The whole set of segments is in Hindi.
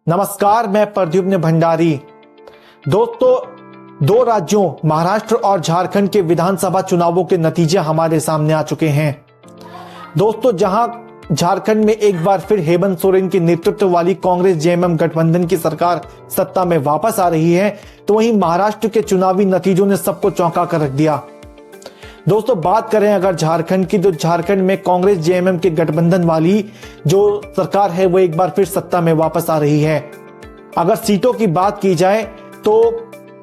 नमस्कार, मैं प्रद्युम्न भंडारी। दोस्तों, दो राज्यों महाराष्ट्र और झारखंड के विधानसभा चुनावों के नतीजे हमारे सामने आ चुके हैं। दोस्तों, जहां झारखंड में एक बार फिर हेमंत सोरेन के नेतृत्व वाली कांग्रेस जेएमएम गठबंधन की सरकार सत्ता में वापस आ रही है, तो वहीं महाराष्ट्र के चुनावी नतीजों ने सबको चौंका कर रख दिया। दोस्तों, बात करें अगर झारखंड की, तो झारखंड में कांग्रेस जेएमएम के गठबंधन वाली जो सरकार है वो एक बार फिर सत्ता में वापस आ रही है। अगर सीटों की बात की जाए तो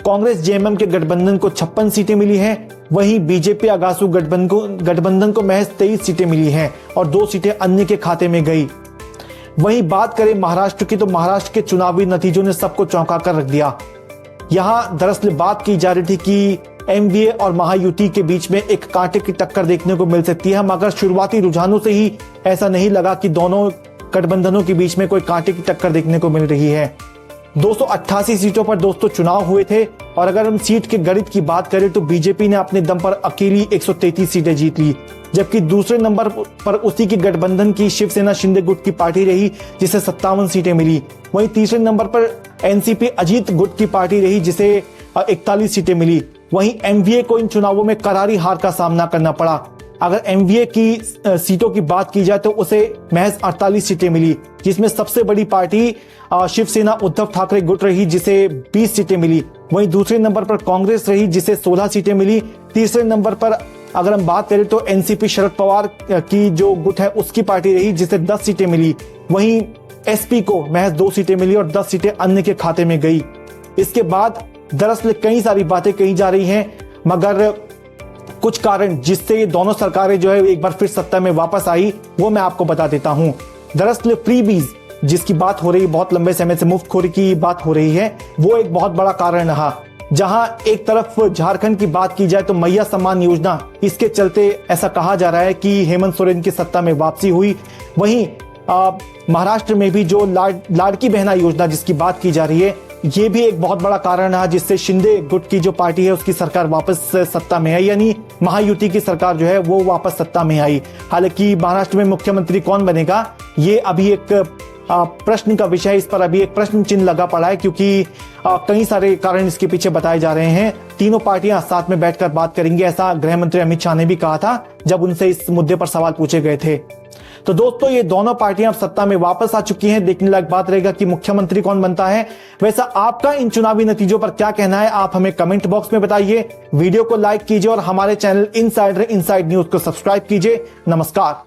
कांग्रेस जेएमएम के गठबंधन को 56 सीटें मिली हैं, वहीं बीजेपी आगासू गठबंधन को महज 23 सीटें मिली हैं और 2 सीटें अन्य के खाते में गई। वहीं बात करें महाराष्ट्र की, तो महाराष्ट्र के चुनावी नतीजों ने सबको चौंका कर रख दिया। यहां दरअसल बात की जा रही थी कि एनडीए और महायुति के बीच में एक कांटे की टक्कर देखने को मिल सकती है, मगर शुरुआती रुझानों से ही ऐसा नहीं लगा कि दोनों गठबंधनों के बीच में कोई कांटे की टक्कर देखने को मिल रही है। 288 सीटों पर दोस्तों चुनाव हुए थे और अगर हम सीट के गणित की बात करें तो बीजेपी ने अपने दम पर अकेली 133 सीटें जीत ली, जबकि दूसरे नंबर पर उसी की गठबंधन की शिवसेना शिंदे गुट की पार्टी रही जिसे 57 सीटें मिली। वहीं तीसरे नंबर पर एनसीपी अजीत गुट की पार्टी रही जिसे 41 सीटें मिली। वहीं एमवीए को इन चुनावों में करारी हार का सामना करना पड़ा। अगर एमवीए की सीटों की बात की जाए तो उसे महज 48 सीटें मिली, जिसमें सबसे बड़ी पार्टी शिवसेना उद्धव ठाकरे गुट रही जिसे 20 सीटें मिली। वहीं दूसरे नंबर पर कांग्रेस रही जिसे 16 सीटें मिली। तीसरे नंबर पर अगर हम बात करें तो एनसीपी शरद पवार की जो गुट है उसकी पार्टी रही जिसे 10 सीटें मिली। वहीं एसपी को महज 2 सीटें मिली और 10 सीटें अन्य के खाते में गई। इसके बाद दरअसल कई सारी बातें कही जा रही हैं, मगर कुछ कारण जिससे ये दोनों सरकारें जो है एक बार फिर सत्ता में वापस आई वो मैं आपको बता देता हूं। दरअसल फ्रीबीज जिसकी बात हो रही है, बहुत लंबे समय से मुफ्तखोरी की बात हो रही है, वो एक बहुत बड़ा कारण रहा। जहां एक तरफ झारखंड की बात की जाए तो मैया सम्मान योजना, इसके चलते ऐसा कहा जा रहा है कि हेमंत सोरेन की सत्ता में वापसी हुई। वहीं महाराष्ट्र में भी जो लाड़की बहना योजना जिसकी बात की जा रही है, ये भी एक बहुत बड़ा कारण है जिससे शिंदे गुट की जो पार्टी है उसकी सरकार वापस सत्ता में आई, यानी महायुति की सरकार जो है वो वापस सत्ता में आई। हालांकि महाराष्ट्र में मुख्यमंत्री कौन बनेगा ये अभी एक प्रश्न का विषय, इस पर अभी एक प्रश्न चिन्ह लगा पड़ा है, क्योंकि कई सारे कारण इसके पीछे बताए जा रहे हैं। तीनों पार्टियां साथ में बैठकर बात करेंगी, ऐसा गृह मंत्री अमित शाह ने भी कहा था जब उनसे इस मुद्दे पर सवाल पूछे गए थे। तो दोस्तों, ये दोनों पार्टियां अब सत्ता में वापस आ चुकी हैं। देखने लायक बात रहेगा कि मुख्यमंत्री कौन बनता है। वैसा आपका इन चुनावी नतीजों पर क्या कहना है, आप हमें कमेंट बॉक्स में बताइए। वीडियो को लाइक कीजिए और हमारे चैनल इनसाइडर इनसाइड न्यूज को सब्सक्राइब कीजिए। नमस्कार।